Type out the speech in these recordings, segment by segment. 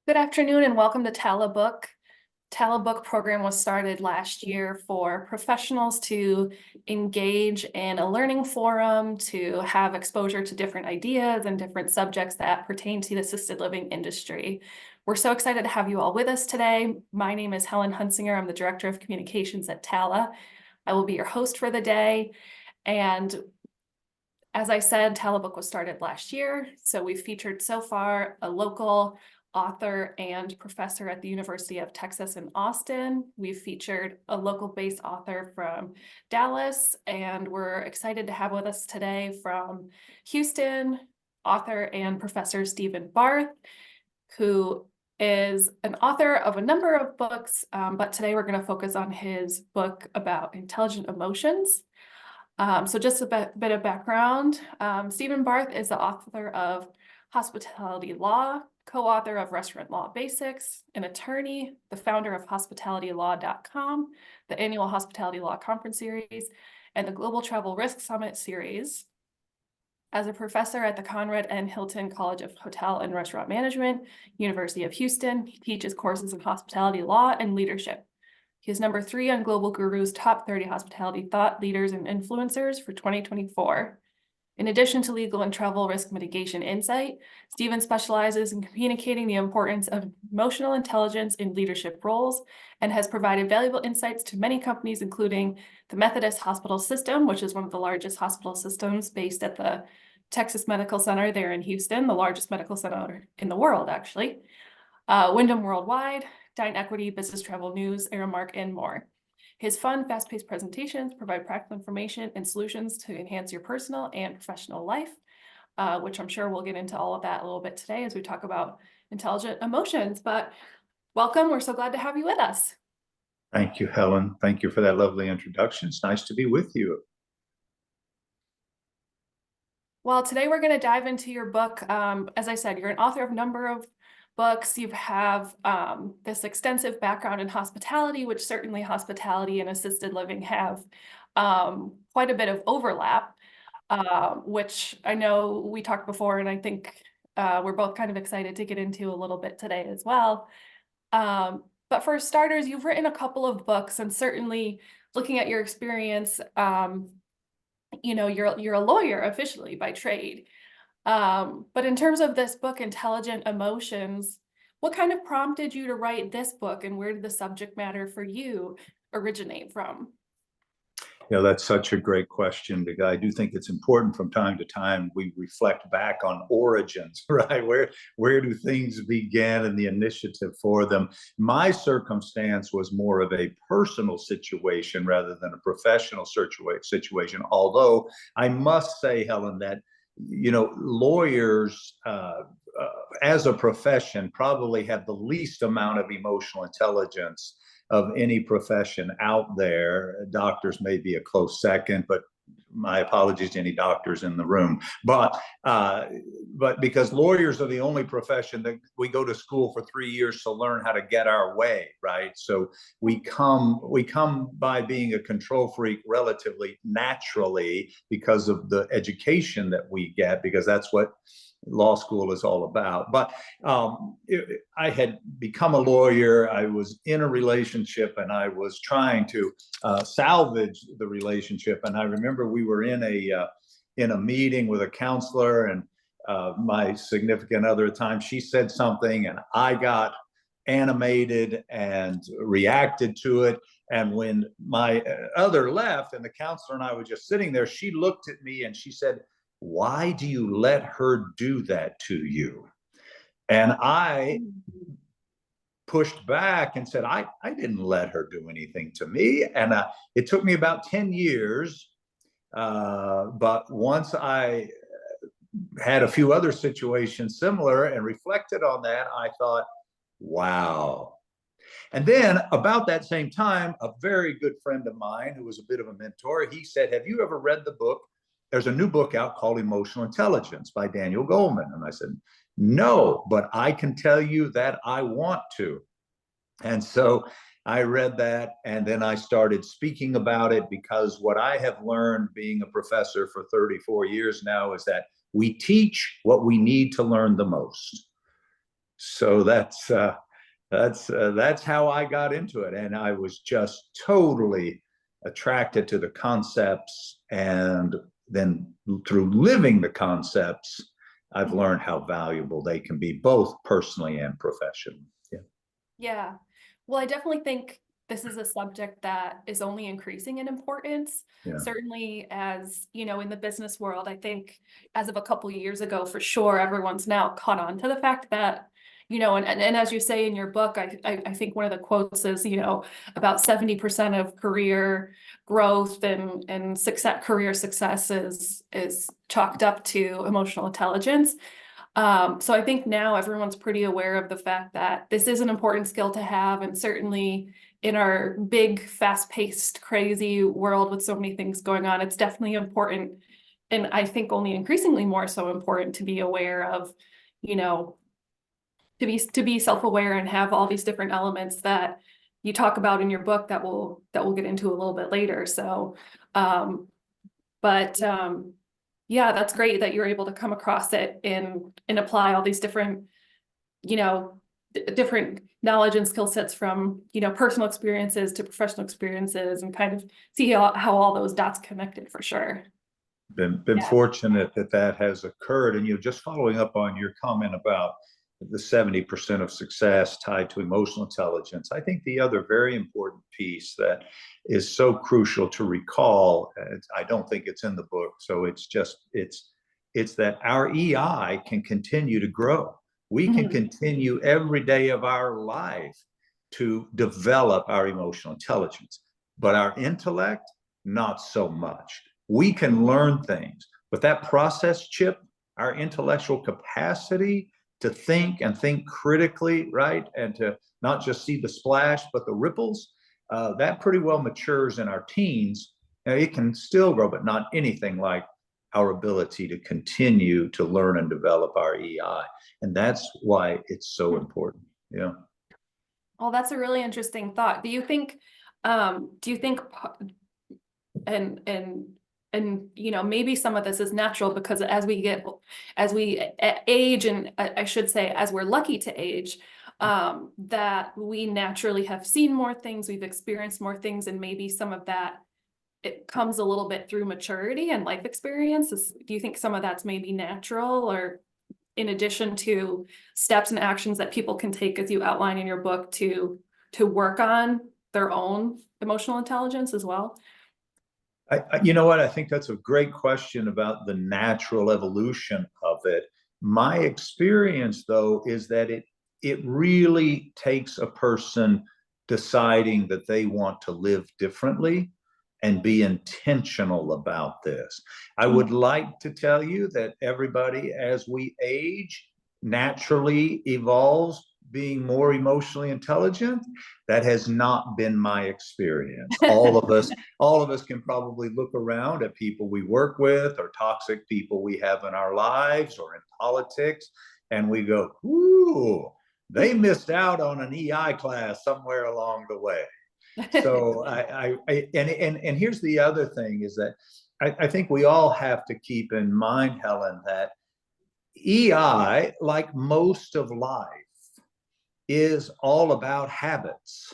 Good afternoon and welcome to TALABook. TALABook program was started last year for professionals to engage in a learning forum, to have exposure to different ideas and different subjects that pertain to the assisted living industry. We're so excited to have you all with us today. My name is Helen Hunsinger. I'm the Director of Communications at TALA. I will be your host for the day. And as I said, TALABook was started last year. So we've featured so far a local author and professor at the University of Texas in Austin. We've featured a local-based author from Dallas, and we're excited to have with us today from Houston, author and professor Stephen Barth, who is an author of a number of books, but today we're going to focus on his book about intelligent emotions. So just a bit of background. Stephen Barth is the author of Hospitality Law, co-author of Restaurant Law Basics, an attorney, the founder of hospitalitylaw.com, the annual Hospitality Law Conference Series, and the Global Travel Risk Summit Series. As a professor at the Conrad N. Hilton College of Hotel and Restaurant Management, University of Houston, he teaches courses in hospitality law and leadership. He is number 3 on Global Guru's Top 30 Hospitality Thought Leaders and Influencers for 2024. In addition to legal and travel risk mitigation insight, Stephen specializes in communicating the importance of emotional intelligence in leadership roles and has provided valuable insights to many companies, including the Methodist Hospital System, which is one of the largest hospital systems based at the Texas Medical Center there in Houston, the largest medical center in the world, actually, Wyndham Worldwide, Dine Equity, Business Travel News, Aramark, and more. His fun, fast-paced presentations provide practical information and solutions to enhance your personal and professional life, which I'm sure we'll get into all of that a little bit today as we talk about intelligent emotions. But welcome. We're so glad to have you with us. Thank you, Helen. Thank you for that lovely introduction. It's nice to be with you. Well, today we're going to dive into your book. As I said, you're an author of a number of books. You have this extensive background in hospitality, which certainly hospitality and assisted living have quite a bit of overlap, which I know we talked before, and I think we're both kind of excited to get into a little bit today as well. But for starters, you've written a couple of books, and certainly looking at your experience, you're a lawyer officially by trade. But in terms of this book, Intelligent Emotions, what kind of prompted you to write this book, and where did the subject matter for you originate from? That's such a great question, because I do think it's important from time to time we reflect back on origins, right? Where do things begin and the initiative for them? My circumstance was more of a personal situation rather than a professional situation, although I must say, Helen, that lawyers as a profession probably have the least amount of emotional intelligence of any profession out there. Doctors may be a close second, but my apologies to any doctors in the room. But because lawyers are the only profession that we go to school for 3 years to learn how to get our way, right? So we come by being a control freak relatively naturally because of the education that we get, because that's what law school is all about. But I had become a lawyer. I was in a relationship, and I was trying to salvage the relationship. And I remember we were in a meeting with a counselor, and my significant other at the time, she said something, and I got animated and reacted to it. And when my other left, and the counselor and I were just sitting there, she looked at me and she said, "Why do you let her do that to you?" And I pushed back and said, I didn't let her do anything to me. And it took me about 10 years. But once I had a few other situations similar and reflected on that, I thought, wow. And then about that same time, a very good friend of mine who was a bit of a mentor, he said, "Have you ever read the book? There's a new book out called Emotional Intelligence by Daniel Goleman." And I said, "No, but I can tell you that I want to." And so I read that, and then I started speaking about it, because what I have learned being a professor for 34 years now is that we teach what we need to learn the most. So that's how I got into it, and I was just totally attracted to the concepts, and then through living the concepts, I've learned how valuable they can be, both personally and professionally. Yeah. Yeah. Well, I definitely think this is a subject that is only increasing in importance. Yeah. Certainly, as you know, in the business world, I think as of a couple years ago, for sure, everyone's now caught on to the fact that, you know, and as you say in your book, I think one of the quotes is, you know, about 70% of career growth and success, career success is chalked up to emotional intelligence. So I think now everyone's pretty aware of the fact that this is an important skill to have, and certainly in our big, fast-paced, crazy world with so many things going on, it's definitely important, and I think only increasingly more so important to be aware of, you know, to be self-aware and have all these different elements that you talk about in your book that we'll get into a little bit later. So, but yeah, that's great that you're able to come across it and apply all these different, you know, different knowledge and skill sets from, you know, personal experiences to professional experiences, and kind of see how all those dots connected for sure. Been Yeah. fortunate that that has occurred. And you just following up on your comment about the 70% of success tied to emotional intelligence, I think the other very important piece that is so crucial to recall, I don't think it's in the book, so it's that our EI can continue to grow. We can Mhm. continue every day of our life to develop our emotional intelligence, but our intellect, not so much. We can learn things, but that process chip, our intellectual capacity to think and think critically, right? And to not just see the splash, but the ripples, that pretty well matures in our teens. Now, it can still grow, but not anything like our ability to continue to learn and develop our EI. And that's why it's so important. Yeah. Well, that's a really interesting thought. Do you think, and and and you know, maybe some of this is natural because as we age, and I should say as we're lucky to age, that we naturally have seen more things, we've experienced more things, and maybe some of that it comes a little bit through maturity and life experience. Do you think some of that's maybe natural, or in addition to steps and actions that people can take, as you outline in your book, to work on their own emotional intelligence as well? You know what? I think that's a great question about the natural evolution of it. My experience, though, is that it really takes a person deciding that they want to live differently and be intentional about this. I would like to tell you that everybody, as we age, naturally evolves being more emotionally intelligent. That has not been my experience. All of us can probably look around at people we work with or toxic people we have in our lives or in politics, and we go, ooh, they missed out on an EI class somewhere along the way. So and here's the other thing is that I think we all have to keep in mind, Helen, that EI, like most of life, is all about habits,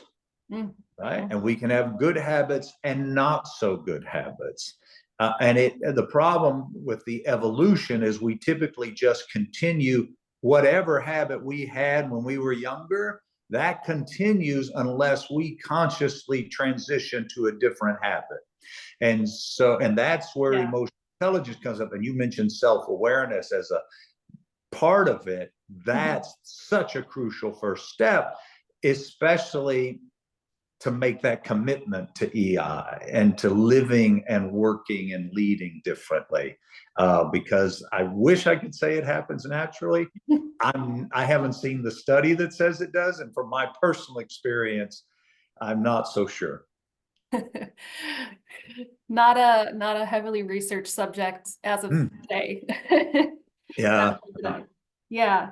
right? And we can have good habits and not so good habits. The problem with the evolution is we typically just continue whatever habit we had when we were younger. That continues unless we consciously transition to a different habit. And that's where Yeah. emotional intelligence comes up. And you mentioned self-awareness as a part of it. That's such a crucial first step, especially to make that commitment to EI and to living and working and leading differently. Because I wish I could say it happens naturally. I haven't seen the study that says it does, and from my personal experience, I'm not so sure. Not a heavily researched subject as of today. Yeah. Yeah.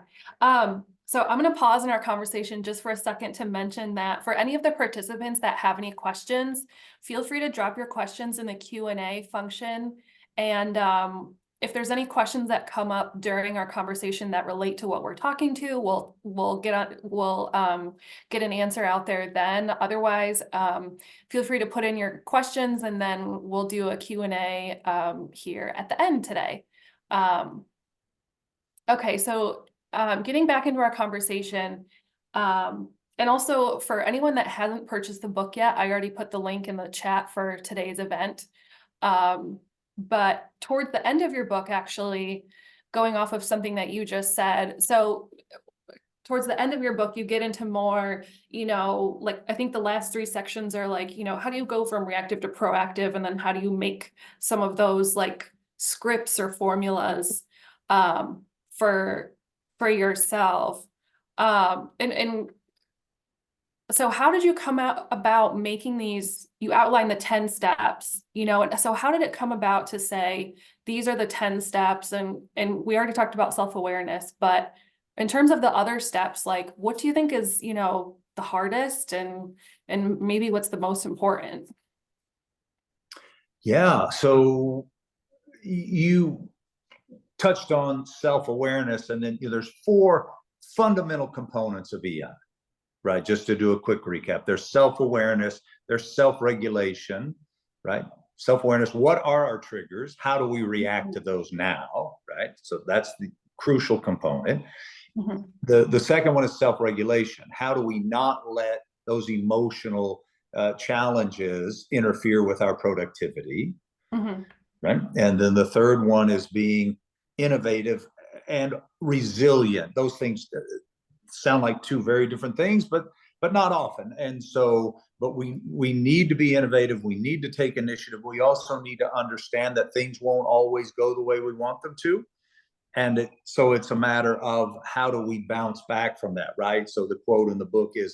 So I'm going to pause in our conversation just for a second to mention that for any of the participants that have any questions, feel free to drop your questions in the Q&A function. And if there's any questions that come up during our conversation that relate to what we're talking to, we'll get an answer out there then. Otherwise, feel free to put in your questions, and then we'll do a Q&A here at the end today. Okay, so getting back into our conversation, and also for anyone that hasn't purchased the book yet, I already put the link in the chat for today's event. But towards the end of your book, actually, going off of something that you just said, so towards the end of your book, you get into more, like, I think the last 3 sections are like, how do you go from reactive to proactive? And then how do you make some of those like scripts or formulas for yourself? And so how did you come out about making these? You outlined the 10 steps, and so how did it come about to say these are the 10 steps? And we already talked about self-awareness, but in terms of the other steps, like, what do you think is, the hardest, and maybe what's the most important? Yeah, so you touched on self-awareness, and then there's 4 fundamental components of EI. Right, just to do a quick recap, there's self-awareness, there's self-regulation, right? Self-awareness, what are our triggers? How do we react to those now, right? So that's the crucial component. Mm-hmm. The second one is self-regulation. How do we not let those emotional challenges interfere with our productivity, Mm-hmm. right? And then the third one is being innovative and resilient. Those things sound like 2 very different things, but not often. And so, but we need to be innovative. We need to take initiative. We also need to understand that things won't always go the way we want them to. And so it's a matter of how do we bounce back from that, right? So the quote in the book is,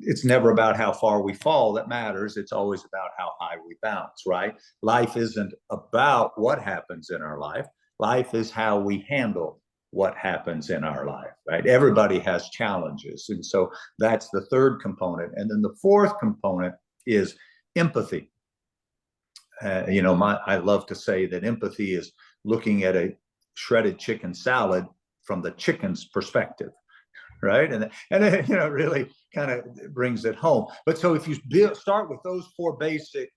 it's never about how far we fall that matters. It's always about how high we bounce, right? Life isn't about what happens in our life. Life is how we handle what happens in our life, right? Everybody has challenges. And so that's the third component. And then the fourth component is empathy. I love to say that empathy is looking at a shredded chicken salad from the chicken's perspective, right? And it, really kind of brings it home. But so if you start with those 4 basic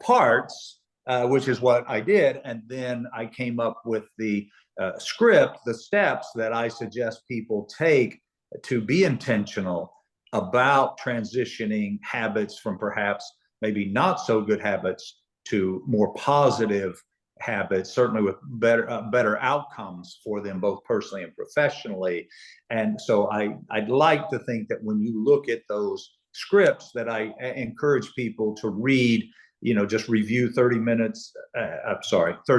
parts, which is what I did, and then I came up with the script, the steps that I suggest people take to be intentional about transitioning habits from perhaps maybe not so good habits to more positive habits, certainly with better outcomes for them, both personally and professionally. And so I'd like to think that when you look at those scripts, that I encourage people to read, just review 30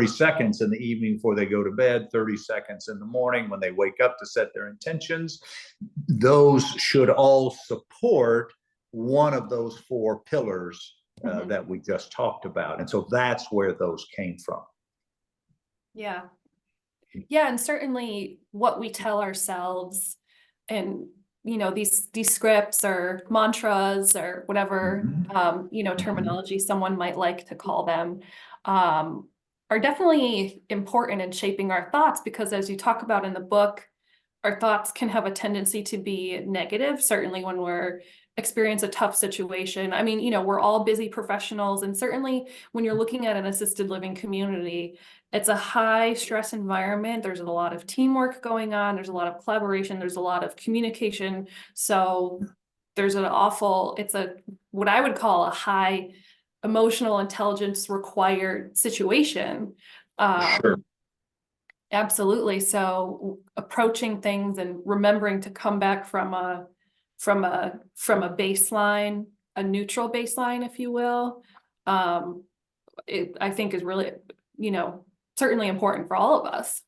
seconds in the evening before they go to bed, 30 seconds in the morning when they wake up to set their intentions. Those should all support one of those 4 pillars that we just talked about. And so that's where those came from. Yeah. Yeah, and certainly what we tell ourselves, and these scripts or mantras or whatever terminology someone might like to call them, are definitely important in shaping our thoughts, because as you talk about in the book, our thoughts can have a tendency to be negative, certainly when we're experience a tough situation. I mean, we're all busy professionals, and certainly when you're looking at an assisted living community, it's a high stress environment. There's a lot of teamwork going on. There's a lot of collaboration. There's a lot of communication. So there's it's what I would call a high emotional intelligence required situation. Sure. Absolutely. So approaching things and remembering to come back from a baseline, a neutral baseline, if you will, I think is really, certainly important for all of us.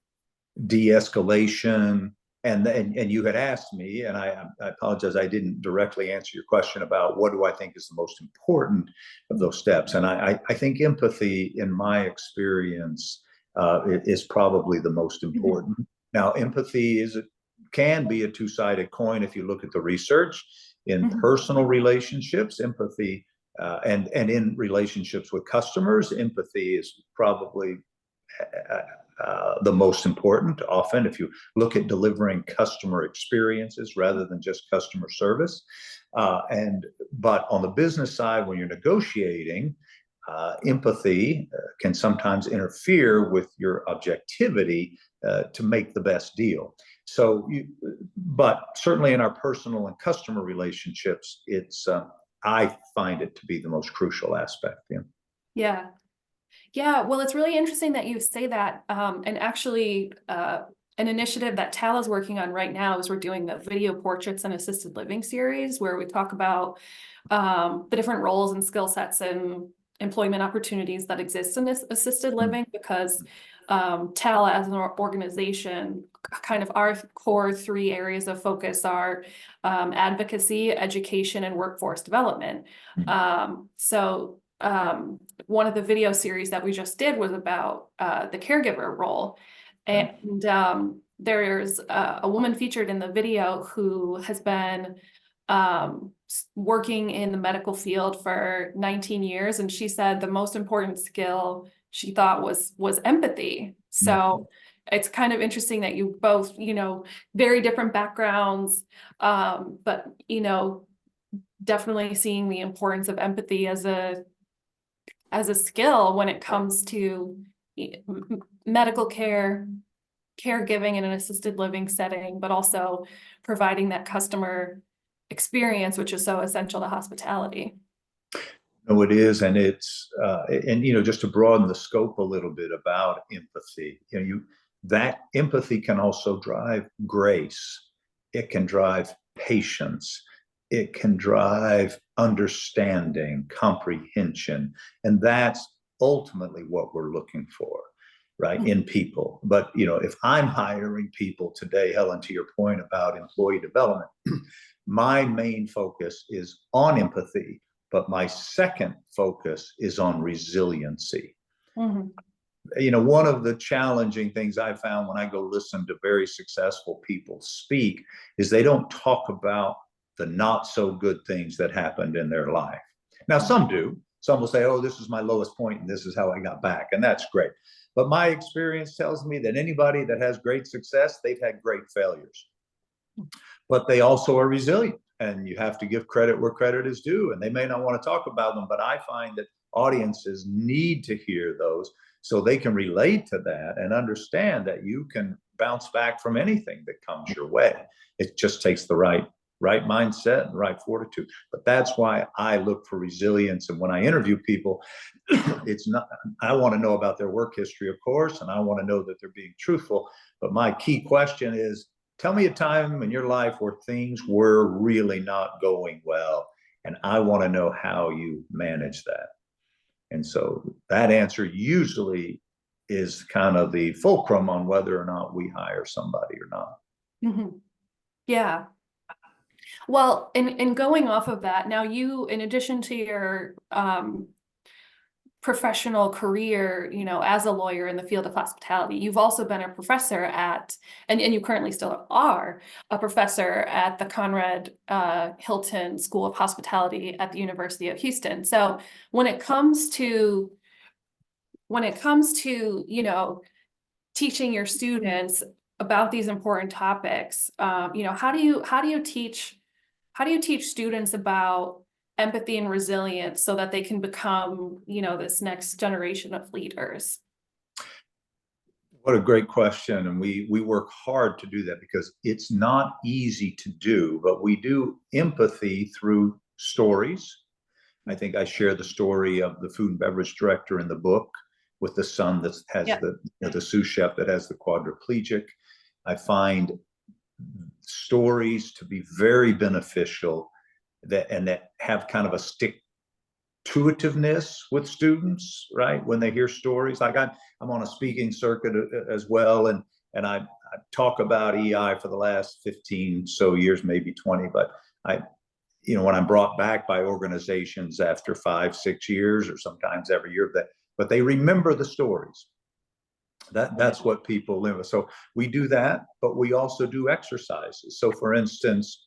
De-escalation. And you had asked me, and I apologize, I didn't directly answer your question about what do I think is the most important of those steps. And I think empathy, in my experience, is probably the most important. Now, empathy can be a 2-sided coin if you look at the research. In personal relationships, empathy, and in relationships with customers, empathy is probably the most important. Often, if you look at delivering customer experiences rather than just customer service, but on the business side, when you're negotiating, empathy can sometimes interfere with your objectivity to make the best deal. But certainly in our personal and customer relationships, I find it to be the most crucial aspect. Yeah. Yeah. Yeah, well, it's really interesting that you say that. And actually, an initiative that TALA is working on right now is we're doing the video portraits and assisted living series, where we talk about the different roles and skill sets and employment opportunities that exist in this assisted living, because TALA as an organization, kind of our core 3 areas of focus are advocacy, education, and workforce development. One of the video series that we just did was about the caregiver role. And there's a woman featured in the video who has been working in the medical field for 19 years. And she said the most important skill she thought was empathy. So it's kind of interesting that you both, very different backgrounds, but, definitely seeing the importance of empathy as a skill when it comes to medical care, caregiving in an assisted living setting, but also providing that customer experience, which is so essential to hospitality. No, it is, and just to broaden the scope a little bit about empathy, that empathy can also drive grace. It can drive patience. It can drive understanding, comprehension, and that's ultimately what we're looking for, right, in people. But if I'm hiring people today, Helen, to your point about employee development, my main focus is on empathy, but my second focus is on resiliency. One of the challenging things I found when I go listen to very successful people speak is they don't talk about the not so good things that happened in their life. Now, some do. Some will say, oh, this is my lowest point and this is how I got back. And that's great. But my experience tells me that anybody that has great success, they've had great failures. But they also are resilient, and you have to give credit where credit is due. And they may not want to talk about them, but I find that audiences need to hear those so they can relate to that and understand that you can bounce back from anything that comes your way. It just takes the right mindset and right fortitude. But that's why I look for resilience. And when I interview people, I want to know about their work history, of course, and I want to know that they're being truthful. But my key question is, tell me a time in your life where things were really not going well. And I want to know how you manage that. And so that answer usually is kind of the fulcrum on whether or not we hire somebody or not. Yeah. Well, and going off of that, now you, in addition to your professional career, as a lawyer in the field of hospitality, you've also been a professor and you currently still are a professor at the Conrad Hilton School of Hospitality at the University of Houston. So when it comes to, teaching your students about these important topics, how do you teach students about empathy and resilience so that they can become, this next generation of leaders? What a great question. And we work hard to do that because it's not easy to do, but we do empathy through stories. I think I share the story of the food and beverage director in the book with the son that has the sous chef that has the quadriplegic. I find stories to be very beneficial that have kind of a stick-to-itiveness with students, right? When they hear stories, like I'm on a speaking circuit as well, and I talk about EI for the last 15 so years, maybe 20, but when I'm brought back by organizations after 5-6 years or sometimes every year, but they remember the stories. That's what people live with. So we do that, but we also do exercises. So for instance,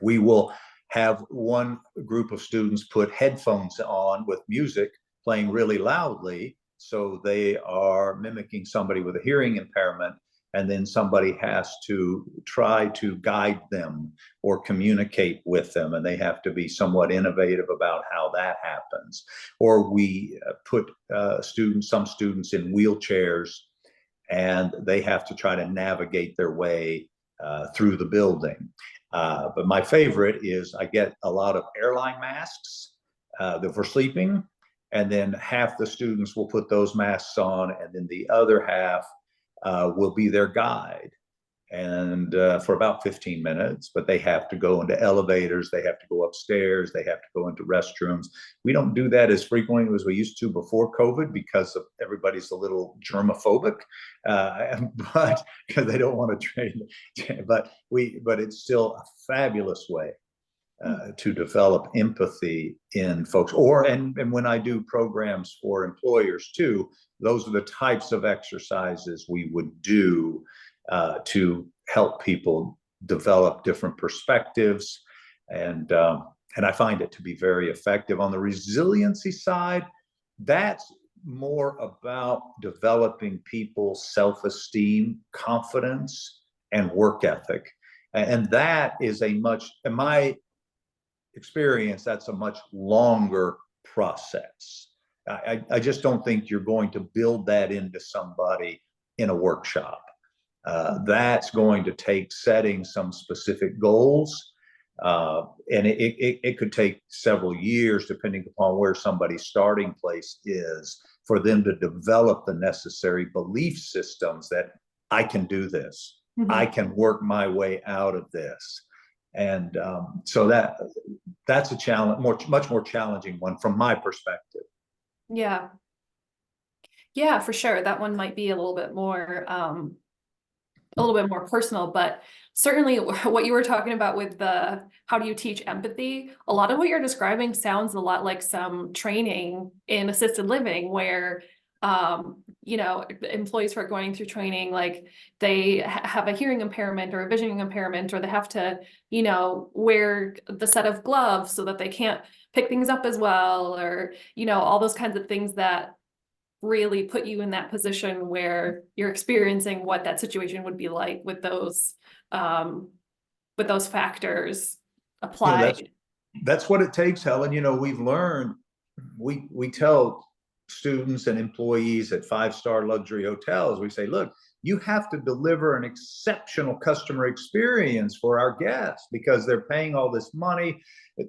we will have one group of students put headphones on with music playing really loudly So they are mimicking somebody with a hearing impairment, and then somebody has to try to guide them or communicate with them, and they have to be somewhat innovative about how that happens. Or we put some students in wheelchairs, and they have to try to navigate their way through the building. But my favorite is I get a lot of airline masks that for sleeping, and then half the students will put those masks on, and then the other half will be their guide, and for about 15 minutes. But they have to go into elevators, they have to go upstairs, they have to go into restrooms. We don't do that as frequently as we used to before COVID because of everybody's a little germophobic, but because they don't want to train. But it's still a fabulous way to develop empathy in folks. And when I do programs for employers too, those are the types of exercises we would do to help people develop different perspectives. And I find it to be very effective. On the resiliency side, that's more about developing people's self-esteem, confidence, and work ethic. And that is in my experience, that's a much longer process. I just don't think you're going to build that into somebody in a workshop. That's going to take setting some specific goals, and it could take several years, depending upon where somebody's starting place is, for them to develop the necessary belief systems that I can do this, I can work my way out of this. And so that's a challenge, much more challenging one from my perspective. Yeah. Yeah, for sure. That one might be a little bit more personal, but certainly what you were talking about with the how do you teach empathy, a lot of what you're describing sounds a lot like some training in assisted living where employees who are going through training, like they have a hearing impairment or a vision impairment, or they have to, wear the set of gloves so that they can't pick things up as well, or, all those kinds of things that really put you in that position where you're experiencing what that situation would be like with those factors applied. That's what it takes, Helen. We've learned, we tell students and employees at 5-star luxury hotels, we say, look, you have to deliver an exceptional customer experience for our guests because they're paying all this money.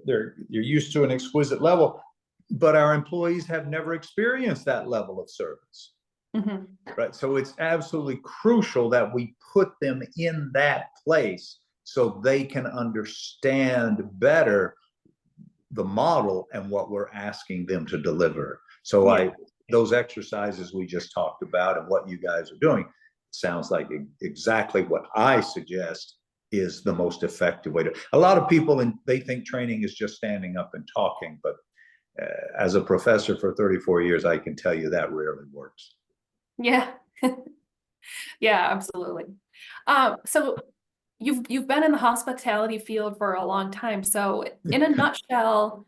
You're used to an exquisite level, but our employees have never experienced that level of service. Right. So it's absolutely crucial that we put them in that place so they can understand better the model and what we're asking them to deliver. So those exercises we just talked about and what you guys are doing sounds like exactly what I suggest is the most effective way to. A lot of people, they think training is just standing up and talking, but as a professor for 34 years, I can tell you that rarely works. Yeah. Yeah, absolutely. So you've been in the hospitality field for a long time. So in a nutshell,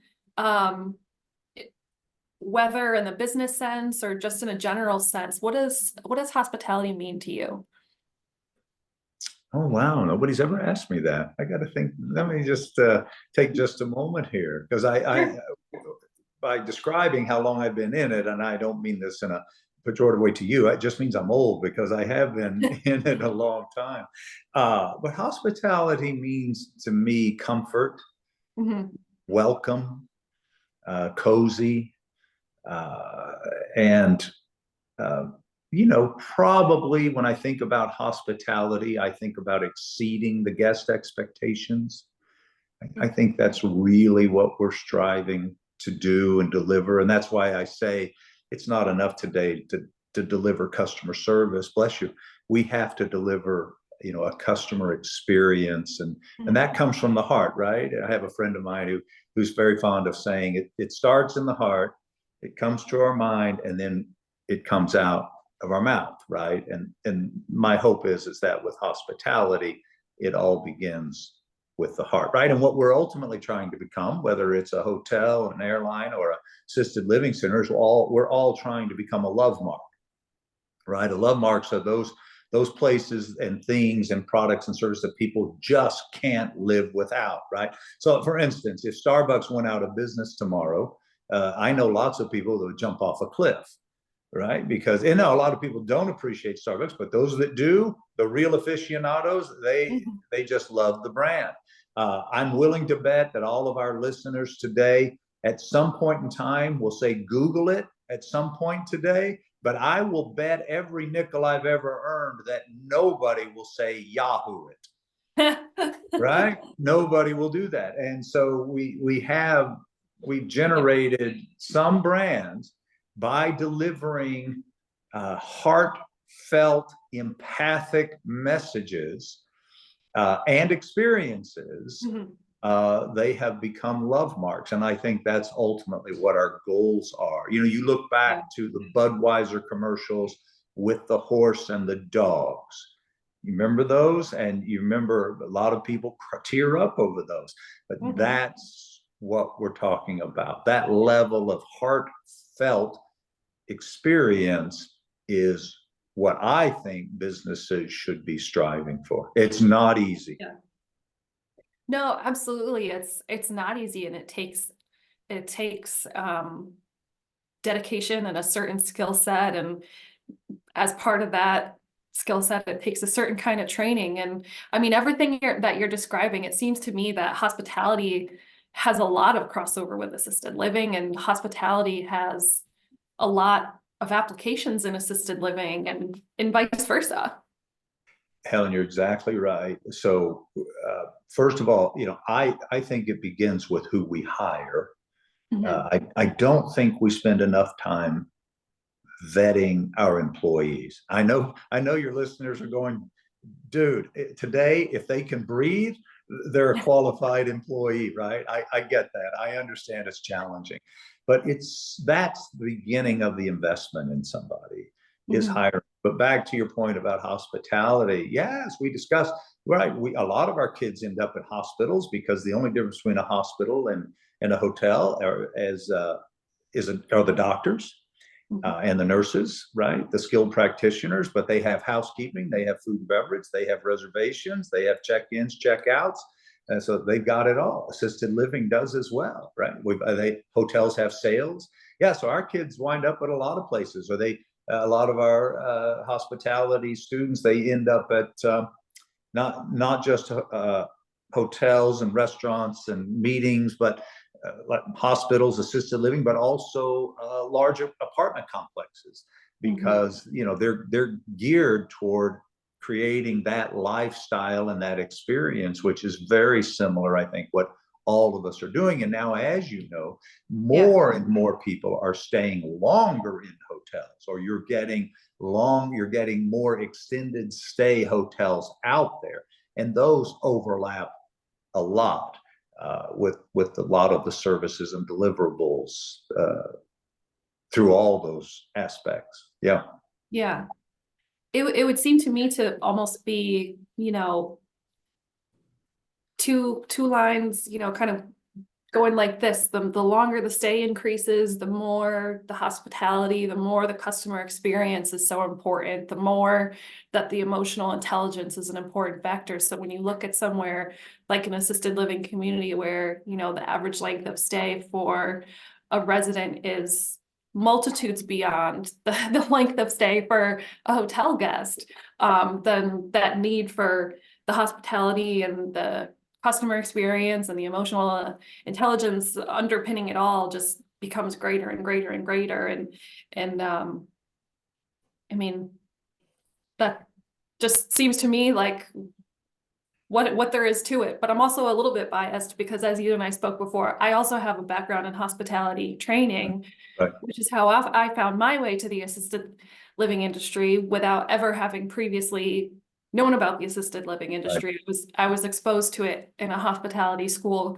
whether in the business sense or just in a general sense, what does hospitality mean to you? Oh, wow. Nobody's ever asked me that. I got to think. Let me just take just a moment here, because I by describing how long I've been in it, and I don't mean this in a pejorative way to you, it just means I'm old because I have been in it a long time. But hospitality means to me comfort, welcome, cozy, and probably when I think about hospitality, I think about exceeding the guest expectations. I think that's really what we're striving to do and deliver. And that's why I say it's not enough today to deliver customer service. Bless you. We have to deliver, a customer experience. And that comes from the heart, right? I have a friend of mine who's very fond of saying it starts in the heart, it comes to our mind, and then it comes out of our mouth, right? And my hope is that with hospitality, it all begins with the heart, right? And what we're ultimately trying to become, whether it's a hotel, an airline, or a assisted living center, is we're all trying to become a love mark, right? A love marks are those places and things and products and services that people just can't live without, right? So, for instance, if Starbucks went out of business tomorrow, I know lots of people that would jump off a cliff, right? Because a lot of people don't appreciate Starbucks, but those that do, the real aficionados, they just love the brand. I'm willing to bet that all of our listeners today, at some point in time, will say Google it at some point today. But I will bet every nickel I've ever earned that nobody will say Yahoo it. Right? Nobody will do that. And so we've generated some brands by delivering heartfelt, empathic messages and experiences. They have become love marks. And I think that's ultimately what our goals are. You look back to the Budweiser commercials with the horse and the dogs. You remember those? And you remember a lot of people tear up over those. But that's what we're talking about. That level of heartfelt experience is what I think businesses should be striving for. It's not easy. Yeah. No, absolutely. It's not easy, and it takes dedication and a certain skill set, and as part of that skill set, it takes a certain kind of training. And I mean, everything that you're describing, it seems to me that hospitality has a lot of crossover with assisted living, and hospitality has a lot of applications in assisted living, and vice versa. Helen, you're exactly right. So, first of all, I think it begins with who we hire. I don't think we spend enough time vetting our employees. I know your listeners are going, dude, today, if they can breathe, they're a qualified employee, right? I get that. I understand it's challenging, but that's the beginning of the investment in somebody is hiring. But back to your point about hospitality, yes, we discussed, right? A lot of our kids end up in hospitals because the only difference between a hospital and a hotel are the doctors and the nurses, right? The skilled practitioners, but they have housekeeping, they have food and beverage, they have reservations, they have check-ins, check-outs. And so they've got it all. Assisted living does as well, right? Hotels have sales. Yeah, so our kids wind up at a lot of places, or a lot of our hospitality students, they end up at not just hotels and restaurants and meetings, but like hospitals, assisted living, but also large apartment complexes, because they're geared toward creating that lifestyle and that experience, which is very similar, I think, what all of us are doing. And now, as you know, more and more people are staying longer in hotels, or you're getting more extended stay hotels out there, and those overlap a lot with a lot of the services and deliverables through all those aspects. Yeah. It would seem to me to almost be, two lines, kind of going like this. The longer the stay increases, the more the hospitality, the more the customer experience is so important, the more that the emotional intelligence is an important factor. So when you look at somewhere like an assisted living community where, the average length of stay for a resident is multitudes beyond the length of stay for a hotel guest, then that need for the hospitality and the customer experience and the emotional intelligence underpinning it all just becomes greater and greater and greater. And I mean, that just seems to me like what there is to it. But I'm also a little bit biased because, as you and I spoke before, I also have a background in hospitality training, Right. which is how I found my way to the assisted living industry without ever having previously known about the assisted living industry. Right. I was exposed to it in a hospitality school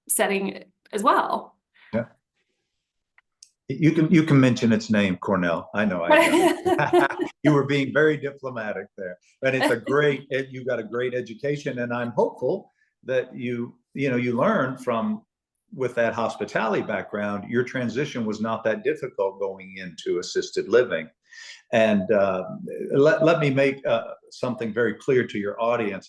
setting as well. Yeah. You can mention its name, Cornell. I know. You were being very diplomatic there, but it's you got a great education, and I'm hopeful that you learn from, with that hospitality background, your transition was not that difficult going into assisted living. And let me make something very clear to your audience.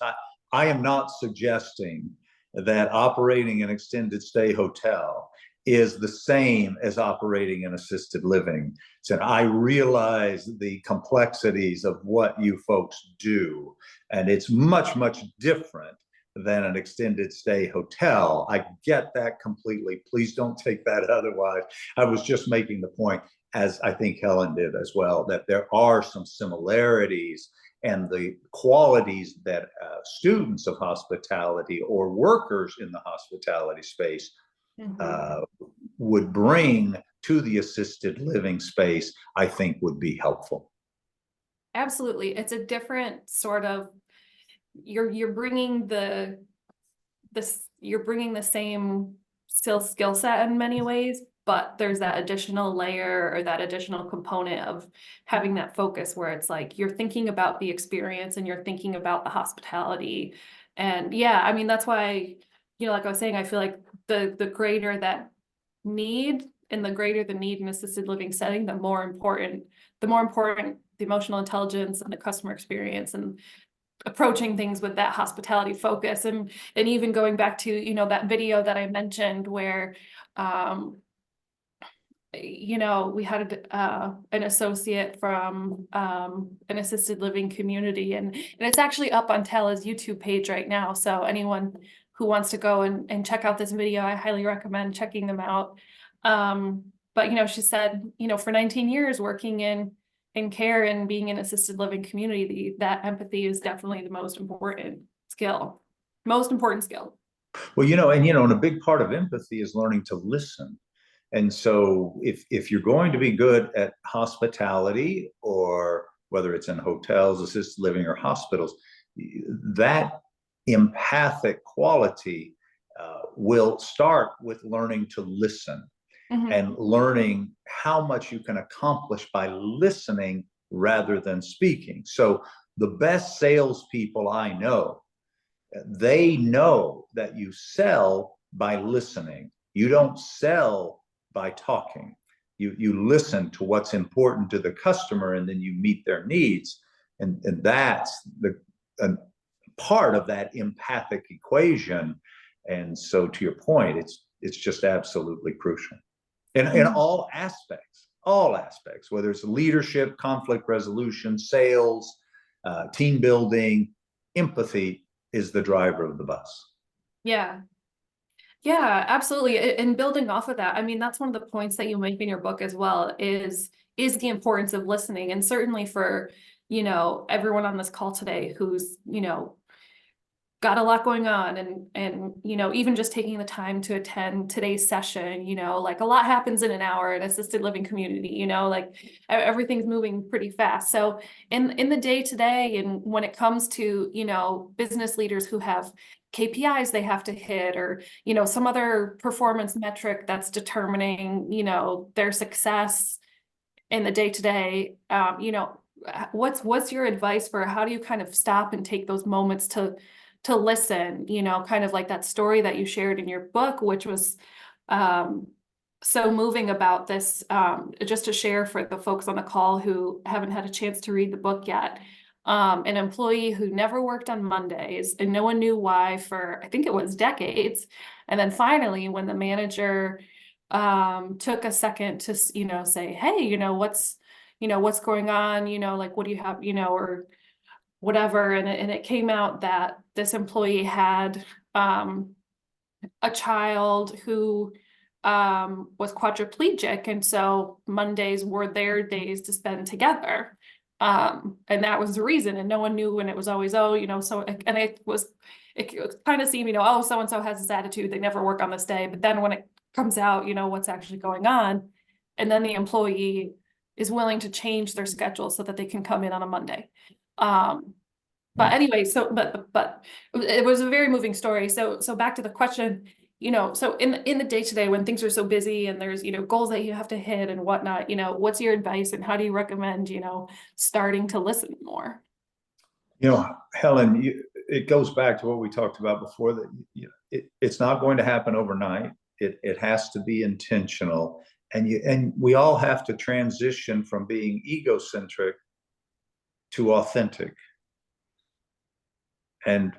I am not suggesting that operating an extended stay hotel is the same as operating an assisted living. So I realize the complexities of what you folks do, and it's much, much different than an extended stay hotel. I get that completely. Please don't take that otherwise. I was just making the point, as I think Helen did as well, that there are some similarities, and the qualities that students of hospitality or workers in the hospitality space would bring to the assisted living space, I think would be helpful. Absolutely. It's a different sort of, you're bringing the same skill set in many ways, but there's that additional layer or that additional component of having that focus where it's like you're thinking about the experience and you're thinking about the hospitality. And yeah, I mean, that's why, like I was saying, I feel like the greater that need, and the greater the need in assisted living setting, the more important the emotional intelligence and the customer experience and approaching things with that hospitality focus. And even going back to, that video that I mentioned where, we had an associate from an assisted living community, and it's actually up on TALA's YouTube page right now. So anyone who wants to go and check out this video, I highly recommend checking them out. But she said, for 19 years working in care and being in assisted living community, that empathy is definitely the most important skill. Well, and a big part of empathy is learning to listen. And so if you're going to be good at hospitality, or whether it's in hotels, assisted living, or hospitals, that empathic quality will start with learning to listen. And learning how much you can accomplish by listening rather than speaking. So the best salespeople I know, they know that you sell by listening. You don't sell by talking. You listen to what's important to the customer, and then you meet their needs. And that's a part of that empathic equation. And so to your point, it's just absolutely crucial. In all aspects, whether it's leadership, conflict resolution, sales, team building, empathy is the driver of the bus. Yeah, absolutely. And building off of that, I mean, that's one of the points that you make in your book as well, is the importance of listening. And certainly for, everyone on this call today who's, got a lot going on, and even just taking the time to attend today's session, like a lot happens in an hour in assisted living community, like everything's moving pretty fast. So in the day to day, and when it comes to, business leaders who have KPIs they have to hit, or, some other performance metric that's determining, their success in the day to day, what's your advice for how do you kind of stop and take those moments to listen, kind of like that story that you shared in your book, which was so moving about this, just to share for the folks on the call who haven't had a chance to read the book yet. An employee who never worked on Mondays, and no one knew why for, I think it was decades. And then finally, when the manager took a second to, say, hey, what's going on, like, what do you have, or whatever. And it came out that this employee had a child who was quadriplegic. And so Mondays were their days to spend together. And that was the reason. And no one knew, and it was always, so, and it kind of seemed, oh, so-and-so has this attitude, they never work on this day. But then when it comes out, what's actually going on, and then the employee is willing to change their schedule so that they can come in on a Monday. But anyway, but it was a very moving story. So back to the question, so in the day to day when things are so busy and there's, goals that you have to hit and whatnot, what's your advice, and how do you recommend, starting to listen more? Helen, it goes back to what we talked about before, that it's not going to happen overnight. It has to be intentional, and we all have to transition from being egocentric to authentic, and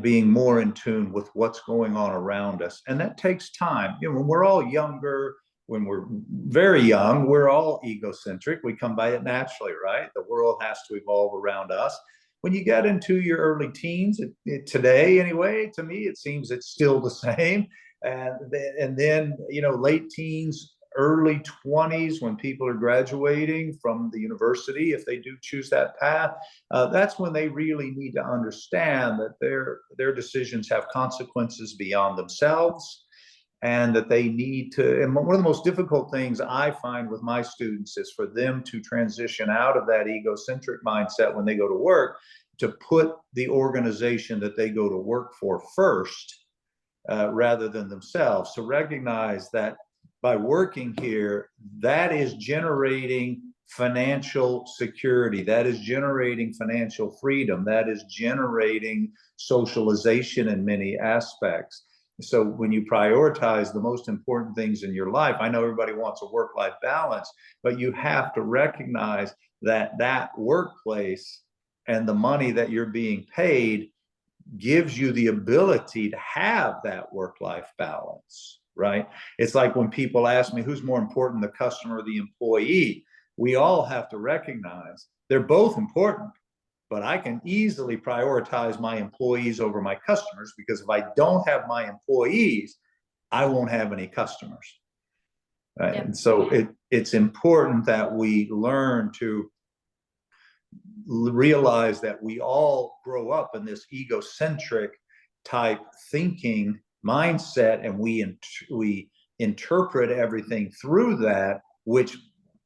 being more in tune with what's going on around us. And that takes time. When we're all younger, when we're very young, we're all egocentric. We come by it naturally, right? The world has to evolve around us. When you get into your early teens, today anyway, to me, it seems it's still the same. And then, late teens, early 20s, when people are graduating from the university, if they do choose that path, that's when they really need to understand that their decisions have consequences beyond themselves, and that they need to, and one of the most difficult things I find with my students is for them to transition out of that egocentric mindset when they go to work, to put the organization that they go to work for first, rather than themselves. So recognize that by working here, that is generating financial security, that is generating financial freedom, that is generating socialization in many aspects. So when you prioritize the most important things in your life, I know everybody wants a work-life balance, but you have to recognize that that workplace and the money that you're being paid gives you the ability to have that work-life balance, right? It's like when people ask me, who's more important, the customer or the employee? We all have to recognize they're both important, but I can easily prioritize my employees over my customers, because if I don't have my employees, I won't have any customers. Right? Yep. And so it's important that we learn to realize that we all grow up in this egocentric type thinking mindset, and we interpret everything through that, which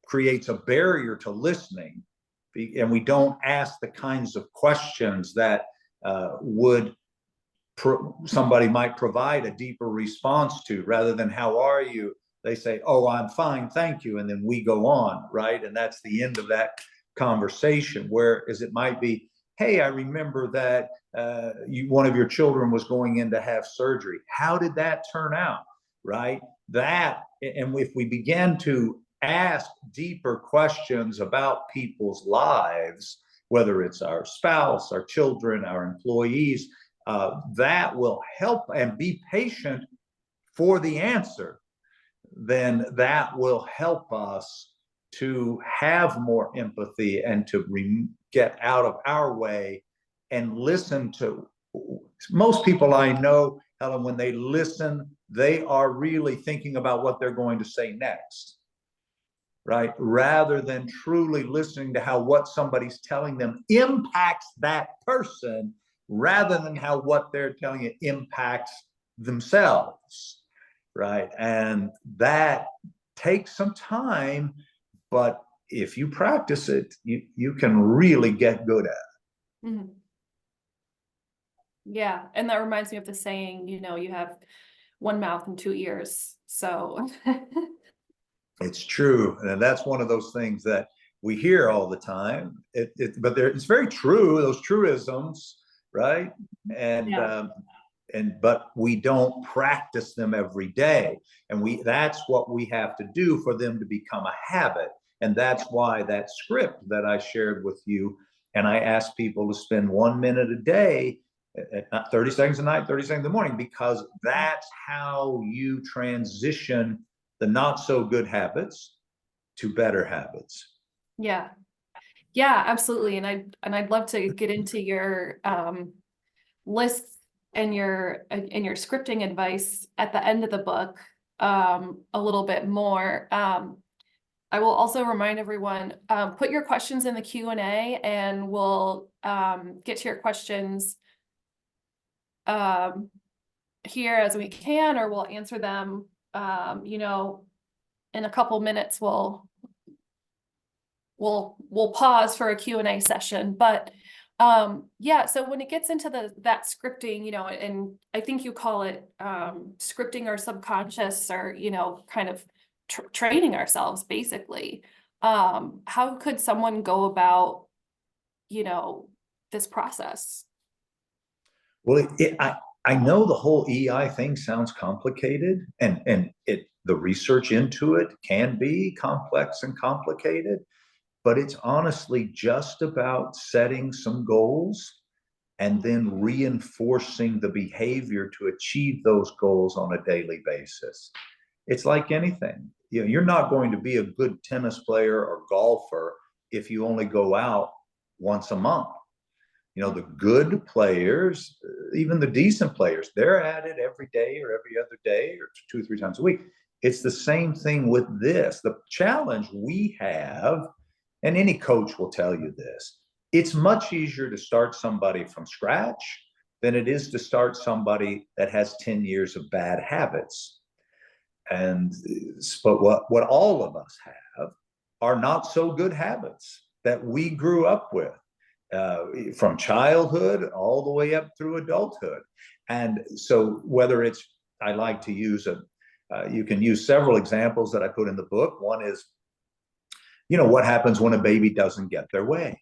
creates a barrier to listening, and we don't ask the kinds of questions that somebody might provide a deeper response to. Rather than how are you, they say, oh, I'm fine, thank you, and then we go on, right? And that's the end of that conversation. Whereas it might be, hey, I remember that one of your children was going in to have surgery. How did that turn out, right? That, and if we begin to ask deeper questions about people's lives, whether it's our spouse, our children, our employees, that will help, and be patient for the answer, then that will help us to have more empathy and to get out of our way and listen to. Most people I know, Helen, when they listen, they are really thinking about what they're going to say next, right? Rather than truly listening to how what somebody's telling them impacts that person, rather than how what they're telling you impacts themselves, right? And that takes some time, but if you practice it, you can really get good at it. Mm-hmm. Yeah, and that reminds me of the saying, you have one mouth and two ears. So it's true, and that's one of those things that we hear all the time. But it's very true, those truisms, right? And yeah. But we don't practice them every day, and that's what we have to do for them to become a habit. And that's why that script that I shared with you, and I ask people to spend 1 minute a day, 30 seconds a night, 30 seconds in the morning, because that's how you transition the not so good habits to better habits. Yeah. Yeah, absolutely. And I'd love to get into your lists and your scripting advice at the end of the book a little bit more. I will also remind everyone, put your questions in the Q&A, and we'll get to your questions here as we can, or we'll answer them, in a couple minutes. We'll pause for a Q&A session. But yeah, so when it gets into that scripting, and I think you call it scripting our subconscious, or kind of training ourselves, basically. How could someone go about this process? Well, I know the whole EI thing sounds complicated, and the research into it can be complex and complicated, but it's honestly just about setting some goals and then reinforcing the behavior to achieve those goals on a daily basis. It's like anything. You know, you're not going to be a good tennis player or golfer if you only go out once a month. You know, the good players, even the decent players, they're at it every day or every other day or 2 or 3 times a week. It's the same thing with this. The challenge we have, and any coach will tell you this, it's much easier to start somebody from scratch than it is to start somebody that has 10 years of bad habits. And but what all of us have are not so good habits that we grew up with from childhood all the way up through adulthood. And so whether it's, I like to use you can use several examples that I put in the book. One is, you know, what happens when a baby doesn't get their way,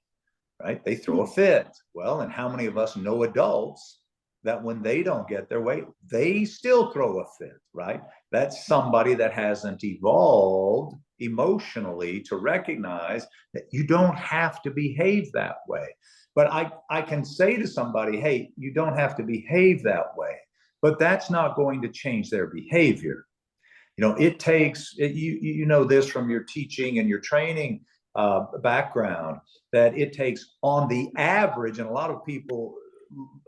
right? They throw a fit. Well, and how many of us know adults that when they don't get their way, they still throw a fit, right? That's somebody that hasn't evolved emotionally to recognize that you don't have to behave that way. But I can say to somebody, hey, you don't have to behave that way, but that's not going to change their behavior. You know, it takes, you know this from your teaching and your training background, that it takes on the average, and a lot of people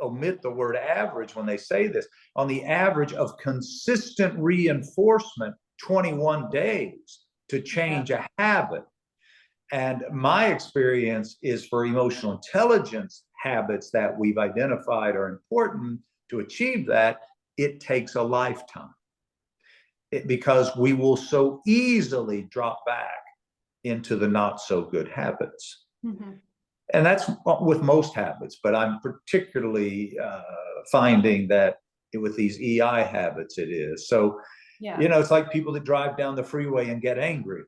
omit the word average when they say this, on the average of consistent reinforcement, 21 days to change a habit. And my experience is for emotional intelligence habits that we've identified are important to achieve that, it takes a lifetime. Because we will so easily drop back into the not so good habits. Mm-hmm. And that's with most habits, but I'm particularly finding that with these EI habits it is. So, you know, it's like people that drive down the freeway and get angry,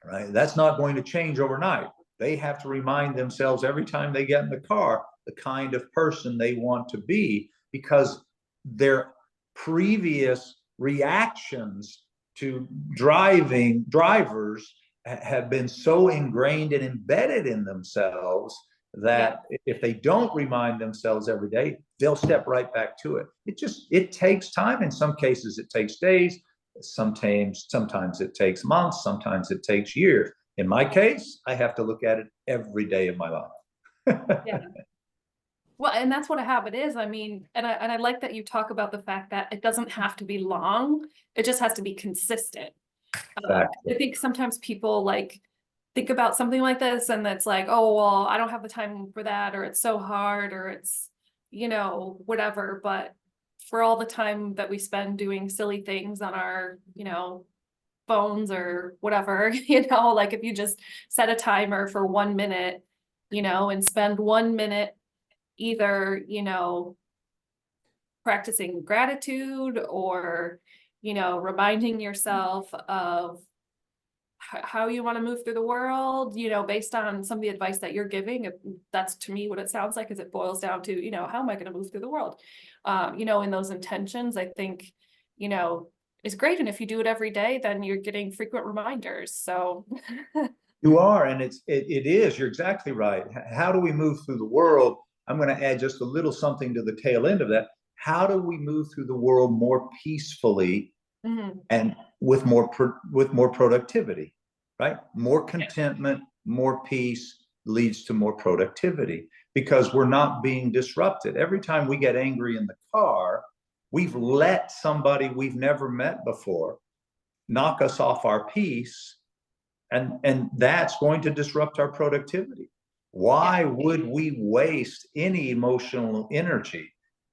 right? That's not going to change overnight. They have to remind themselves every time they get in the car the kind of person they want to be, because their previous reactions to drivers have been so ingrained and embedded in themselves that if they don't remind themselves every day, they'll step right back to it. It takes time. In some cases, it takes days. Sometimes it takes months. Sometimes it takes years. In my case, I have to look at it every day of my life. Yeah. Well, and that's what a habit is. I mean, and I like that you talk about the fact that it doesn't have to be long. It just has to be consistent. Exactly. I think sometimes people like think about something like this and it's like, oh, well, I don't have the time for that, or it's so hard, or it's, you know, whatever. But for all the time that we spend doing silly things on our, you know, phones or whatever, you know, like if you just set a timer for 1 minute, you know, and spend 1 minute either, you know, practicing gratitude or, you know, reminding yourself of how you want to move through the world, you know, based on some of the advice that you're giving. That's to me what it sounds like, is it boils down to, you know, how am I going to move through the world? You know, in those intentions, I think, you know, is great. And if you do it every day, then you're getting frequent reminders. So you are, and it is, you're exactly right. How do we move through the world? I'm going to add just a little something to the tail end of that. How do we move through the world more peacefully and with more productivity, right? More contentment, more peace leads to more productivity, because we're not being disrupted. Every time we get angry in the car, we've let somebody we've never met before knock us off our peace, and that's going to disrupt our productivity. Why would we waste any emotional energy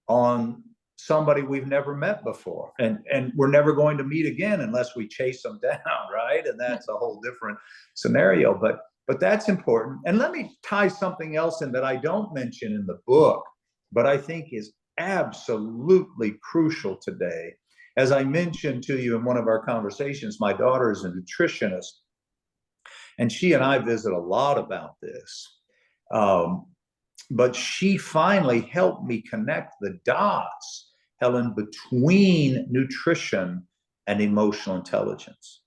on somebody we've never met before, and we're never going to meet again unless we chase them down, right? And that's a whole different scenario, but that's important. And let me tie something else in that I don't mention in the book, but I think is absolutely crucial today. As I mentioned to you in one of our conversations, my daughter is a nutritionist, and she and I visit a lot about this. but she finally helped me connect the dots, Helen, between nutrition and emotional intelligence.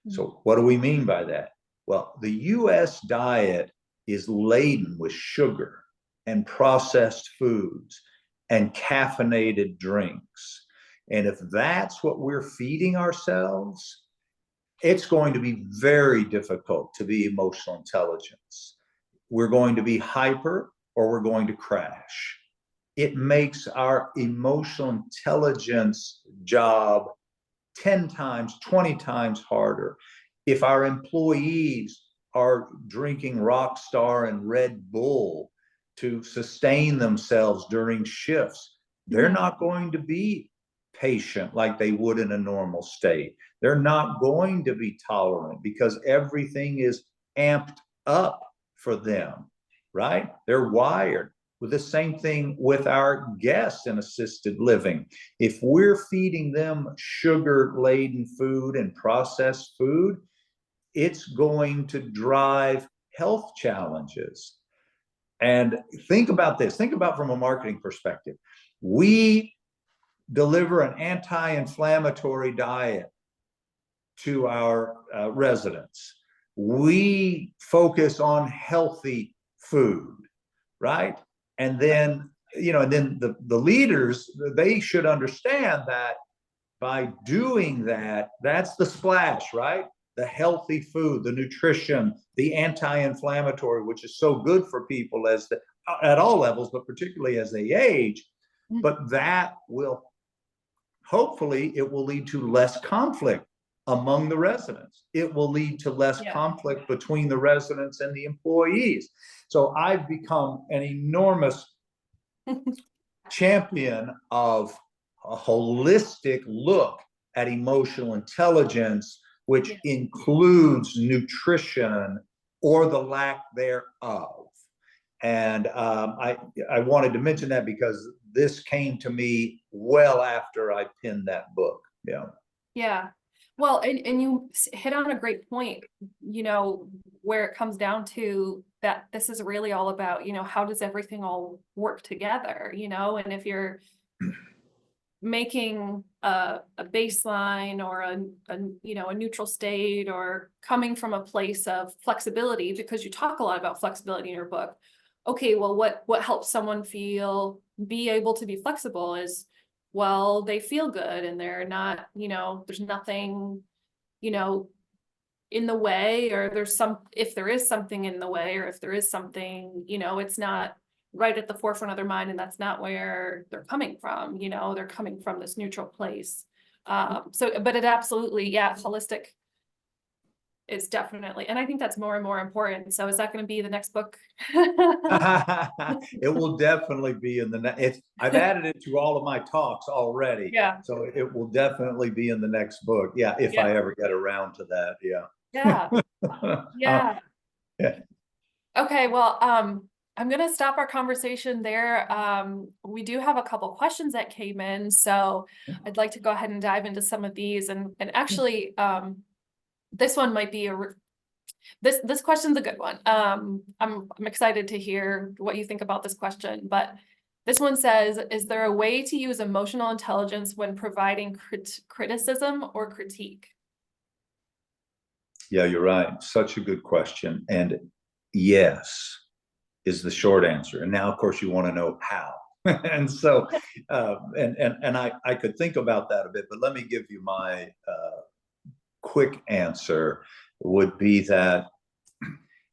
So what do we mean by that? Well, the US diet is laden with sugar and processed foods and caffeinated drinks. And if that's what we're feeding ourselves, it's going to be very difficult to be emotional intelligence. We're going to be hyper or we're going to crash. It makes our emotional intelligence job 10 times, 20 times harder. If our employees are drinking Rockstar and Red Bull to sustain themselves during shifts, they're not going to be patient like they would in a normal state. They're not going to be tolerant because everything is amped up for them, right? They're wired. With the same thing with our guests in assisted living. If we're feeding them sugar-laden food and processed food, it's going to drive health challenges. And think about this. Think about from a marketing perspective. We deliver an anti-inflammatory diet to our residents. We focus on healthy food, right? And then, and then the leaders, they should understand that by doing that, that's the splash, right? The healthy food, the nutrition, the anti-inflammatory, which is so good for people at all levels, but particularly as they age. But that will, hopefully, it will lead to less conflict among the residents. It will lead to less conflict between the residents and the employees. So I've become an enormous champion of a holistic look at emotional intelligence, which includes nutrition or the lack thereof. And I wanted to mention that because this came to me well after I penned that book. Yeah. Well, and you hit on a great point, where it comes down to that this is really all about, how does everything all work together, and if you're making a baseline or a neutral state or coming from a place of flexibility, because you talk a lot about flexibility in your book. Okay, well, what helps someone be able to be flexible is, well, they feel good and they're not, there's nothing, in the way, or if there is something in the way, or if there is something, it's not right at the forefront of their mind, and that's not where they're coming from, they're coming from this neutral place. But it absolutely, holistic is definitely, and I think that's more and more important. So is that going to be the next book? It will definitely be in the next. I've added it to all of my talks already. Yeah. So it will definitely be in the next book. Yeah, if I ever get around to that. Yeah. Yeah. Yeah. Yeah. Okay, well, I'm going to stop our conversation there. We do have a couple questions that came in, so I'd like to go ahead and dive into some of these. And actually, this one might be this question's a good one. I'm excited to hear what you think about this question, but this one says, is there a way to use emotional intelligence when providing criticism or critique? Yeah, you're right. Such a good question. And yes is the short answer. And now, of course, you want to know how. And so, and I could think about that a bit, but let me give you my quick answer would be that,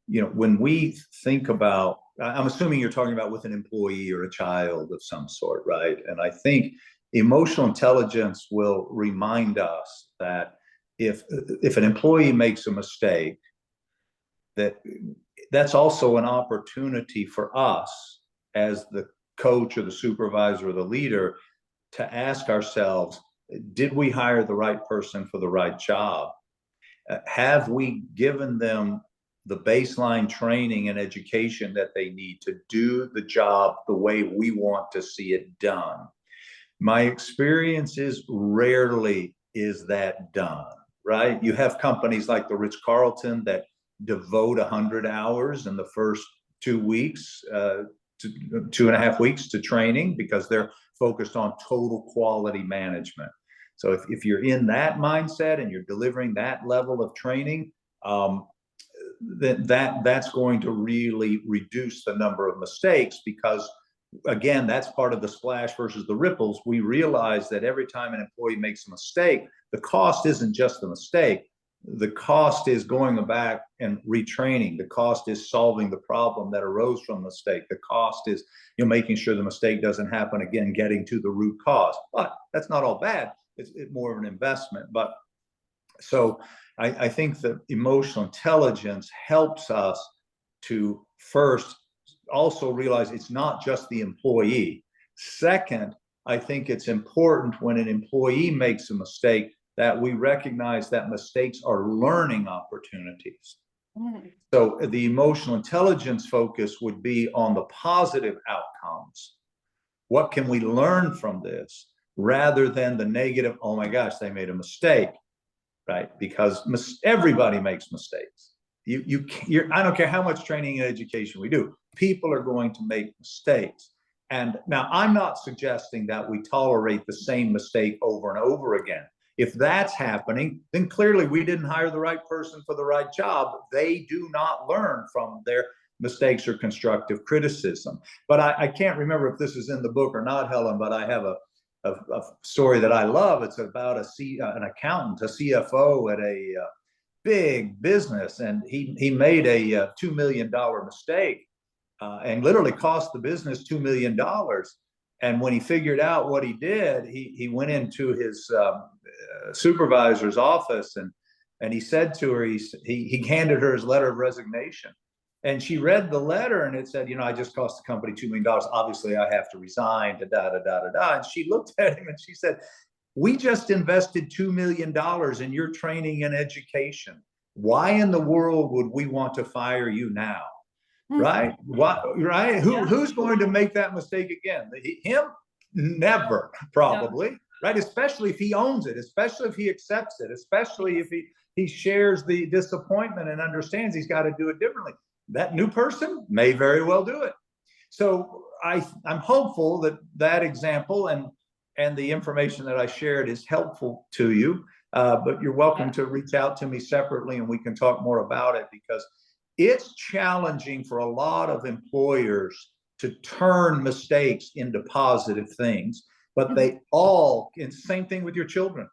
when we think about, I'm assuming you're talking about with an employee or a child of some sort, right? And I think emotional intelligence will remind us that if an employee makes a mistake, that's also an opportunity for us as the coach or the supervisor or the leader to ask ourselves, did we hire the right person for the right job? Have we given them the baseline training and education that they need to do the job the way we want to see it done? My experience is rarely is that done, right? You have companies like the Ritz-Carlton that devote 100 hours in the first 2 weeks to 2.5 weeks to training, because they're focused on total quality management. So if you're in that mindset and you're delivering that level of training, that's going to really reduce the number of mistakes, because again, that's part of the splash versus the ripples. We realize that every time an employee makes a mistake, the cost isn't just the mistake. The cost is going back and retraining. The cost is solving the problem that arose from the mistake. The cost is, making sure the mistake doesn't happen again, getting to the root cause. But that's not all bad. It's more of an investment. But so I think that emotional intelligence helps us to first also realize it's not just the employee. Second, I think it's important when an employee makes a mistake that we recognize that mistakes are learning opportunities. So the emotional intelligence focus would be on the positive outcomes. What can we learn from this, rather than the negative? Oh my gosh, they made a mistake, right? Because everybody makes mistakes. I don't care how much training and education we do, people are going to make mistakes. And now I'm not suggesting that we tolerate the same mistake over and over again. If that's happening, then clearly we didn't hire the right person for the right job. They do not learn from their mistakes or constructive criticism. But I can't remember if this is in the book or not, Helen, but I have a story that I love. It's about an accountant, a CFO at a big business, and he made a $2 million mistake, and literally cost the business $2 million. And when he figured out what he did, he went into his supervisor's office, and he said to her, he handed her his letter of resignation. And she read the letter, and it said, I just cost the company $2 million. Obviously, I have to resign, And she looked at him and she said, we just invested $2 million in your training and education. Why in the world would we want to fire you now? Right? What? Right? Who's going to make that mistake again? Him? Never, probably. Yeah. Right? Especially if he owns it, especially if he accepts it, especially if he shares the disappointment and understands he's got to do it differently. That new person may very well do it. So I'm hopeful that example and the information that I shared is helpful to you. But you're welcome to reach out to me separately, and we can talk more about it, because it's challenging for a lot of employers to turn mistakes into positive things. But they all, and same thing with your children.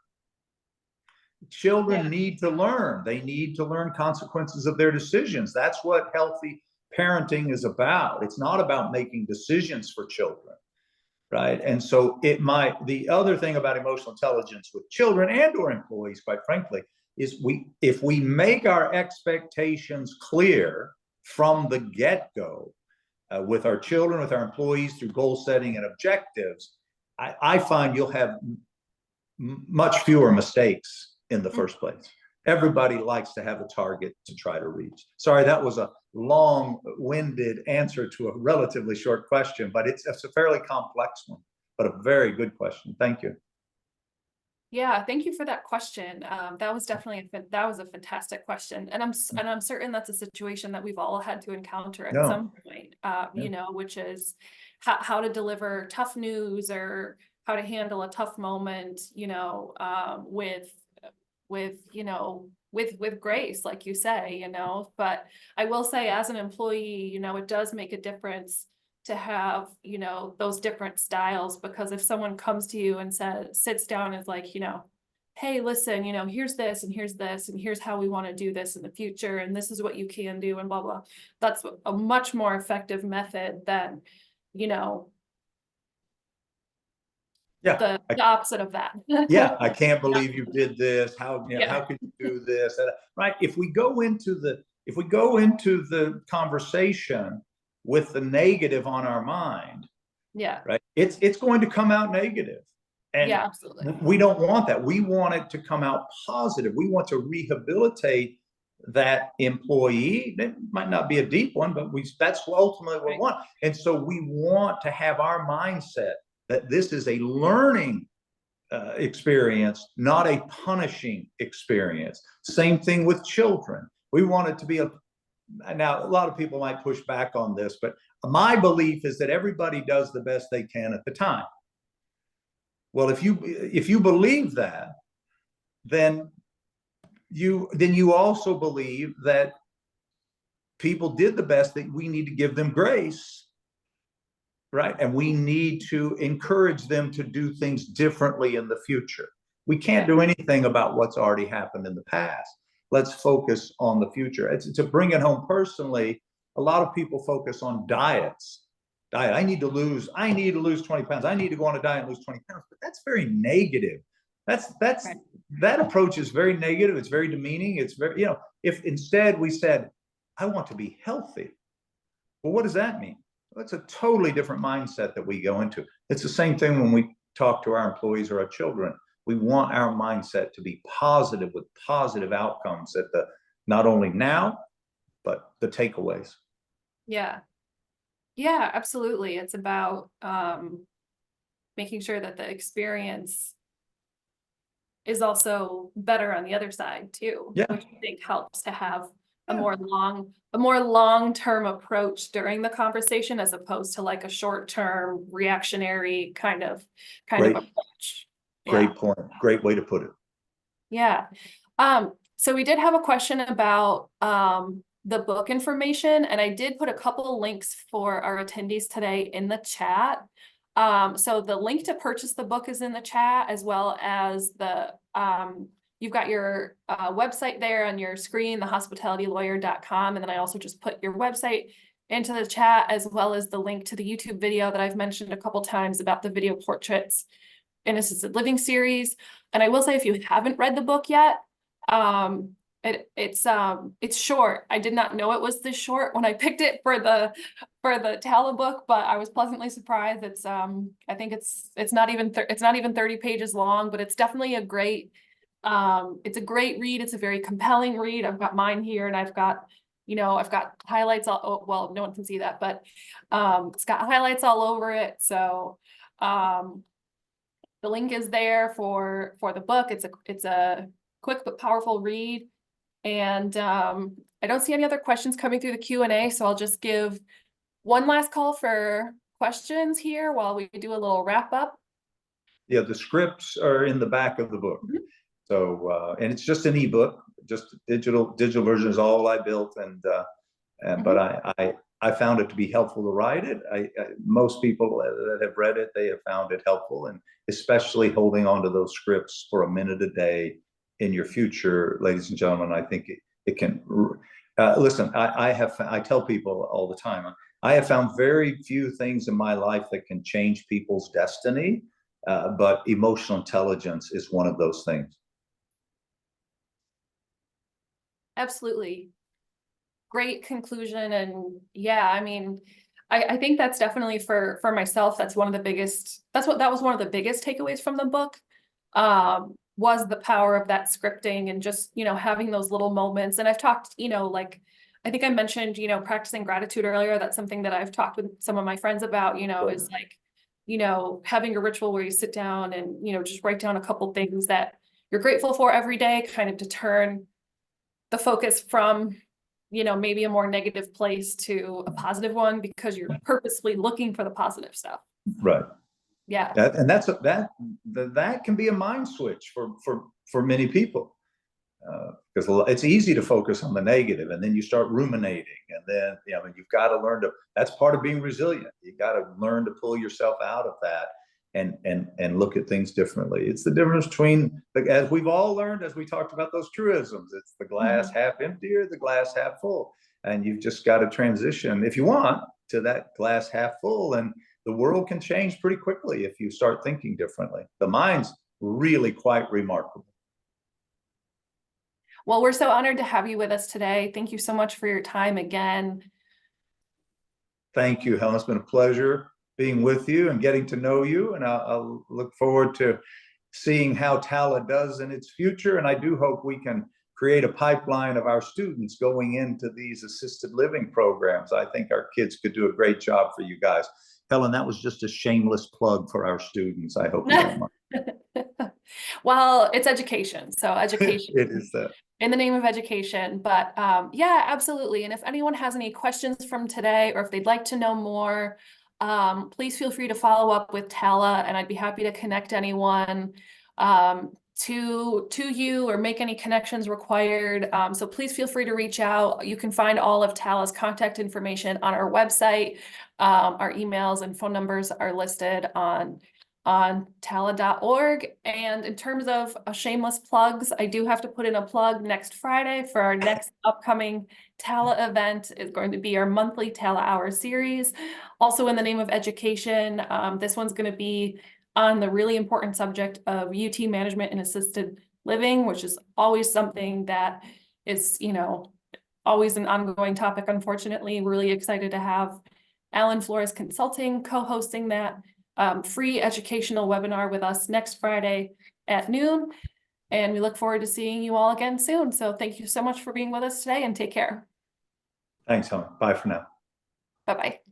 Children need to learn. They need to learn consequences of their decisions. That's what healthy parenting is about. It's not about making decisions for children, right? And so the other thing about emotional intelligence with children and or employees, quite frankly, is if we make our expectations clear from the get-go, with our children, with our employees, through goal setting and objectives, I find you'll have much fewer mistakes in the first place. Everybody likes to have a target to try to reach. Sorry, that was a long-winded answer to a relatively short question, but it's a fairly complex one, but a very good question. Thank you. Yeah, thank you for that question. That was definitely that was a fantastic question, and I'm certain that's a situation that we've all had to encounter at some point. Which is how to deliver tough news, or how to handle a tough moment. With grace, like you say. But I will say, as an employee, it does make a difference to have, those different styles, because if someone comes to you and sits down and is like, hey, listen, here's this and here's this, and here's how we want to do this in the future, and this is what you can do, and blah, blah. That's a much more effective method than, the opposite of that. Yeah, I can't believe you did this. How could you do this? Right? If we go into the conversation with the negative on our mind, right, it's going to come out negative, and absolutely, we don't want that. We want it to come out positive. We want to rehabilitate that employee. It might not be a deep one, but that's ultimately what we want. And so we want to have our mindset that this is a learning experience, not a punishing experience. Same thing with children. We want it to be now a lot of people might push back on this, but my belief is that everybody does the best they can at the time. Well, if you believe that, then you also believe that people did the best, that we need to give them grace, right? And we need to encourage them to do things differently in the future. We can't do anything about what's already happened in the past. Let's focus on the future. To bring it home personally, a lot of people focus on diets. I need to lose 20 pounds. I need to go on a diet and lose 20 pounds. But that's very negative. Right. That approach is very negative. It's very demeaning. It's very, if instead we said, I want to be healthy. Well, what does that mean? Well, it's a totally different mindset that we go into. It's the same thing when we talk to our employees or our children. We want our mindset to be positive, with positive outcomes at not only now, but the takeaways. Yeah. Yeah, absolutely. It's about making sure that the experience is also better on the other side too, which I think helps to have a more long-term approach during the conversation, as opposed to like a short-term reactionary kind of approach. Great point. Great way to put it. Yeah. So we did have a question about the book information, and I did put a couple of links for our attendees today in the chat. So the link to purchase the book is in the chat, as well as you've got your website there on your screen, thehospitalitylawyer.com. And then I also just put your website into the chat, as well as the link to the YouTube video that I've mentioned a couple times about the video portraits in assisted living series. And I will say, if you haven't read the book yet, it's short. I did not know it was this short when I picked it for the TALABook, but I was pleasantly surprised. It's I think it's not even 30 pages long, but it's definitely a great it's a great read. It's a very compelling read. I've got mine here, and I've got highlights well, no one can see that, but it's got highlights all over it. So the link is there for the book. It's a quick but powerful read. And I don't see any other questions coming through the Q&A, so I'll just give one last call for questions here while we do a little wrap up. Yeah, the scripts are in the back of the book. Mm-hmm. So, and it's just an ebook, just digital version is all I built, but I found it to be helpful to write it. Most people that have read it, they have found it helpful, and especially holding on to those scripts for a minute a day in your future, ladies and gentlemen. I think it can listen. I tell people all the time, I have found very few things in my life that can change people's destiny, but emotional intelligence is one of those things. Absolutely. Great conclusion. And yeah, I mean, I think that's definitely for myself, that was one of the biggest takeaways from the book, was the power of that scripting, and just, having those little moments. And I've talked, like, I think I mentioned, practicing gratitude earlier. That's something that I've talked with some of my friends about, is like, having a ritual where you sit down and, just write down a couple things that you're grateful for every day, kind of to turn the focus from, maybe a more negative place to a positive one, because you're purposely looking for the positive stuff. Right. Yeah. That can be a mind switch for many people, because it's easy to focus on the negative, and then you start ruminating, and then you've got to learn to. That's part of being resilient. You got to learn to pull yourself out of that and look at things differently. It's the difference between, as we've all learned, as we talked about those truisms, it's the glass half empty or the glass half full, and you've just got to transition, if you want, to that glass half full. And the world can change pretty quickly if you start thinking differently. The mind's really quite remarkable. Well, we're so honored to have you with us today. Thank you so much for your time again. Thank you, Helen. It's been a pleasure being with you and getting to know you. And I'll look forward to seeing how TALA does in its future. And I do hope we can create a pipeline of our students going into these assisted living programs. I think our kids could do a great job for you guys. Helen, that was just a shameless plug for our students. I hope you don't mind. Well, it's education. So education. It is that. In the name of education, but yeah, absolutely. And if anyone has any questions from today, or if they'd like to know more, please feel free to follow up with TALA, and I'd be happy to connect anyone to you or make any connections required. So please feel free to reach out. You can find all of TALA's contact information on our website. Our emails and phone numbers are listed on tala.org. And in terms of shameless plugs, I do have to put in a plug next Friday for our next upcoming TALA event. Is going to be our monthly TALA Hour series. Also, in the name of education, this one's going to be on the really important subject of UT management and assisted living, which is always something that is, always an ongoing topic. Unfortunately, really excited to have Alan Flores Consulting co-hosting that free educational webinar with us next Friday at noon. And we look forward to seeing you all again soon. So thank you so much for being with us today, and take care. Thanks, Helen. Bye for now. Bye-bye.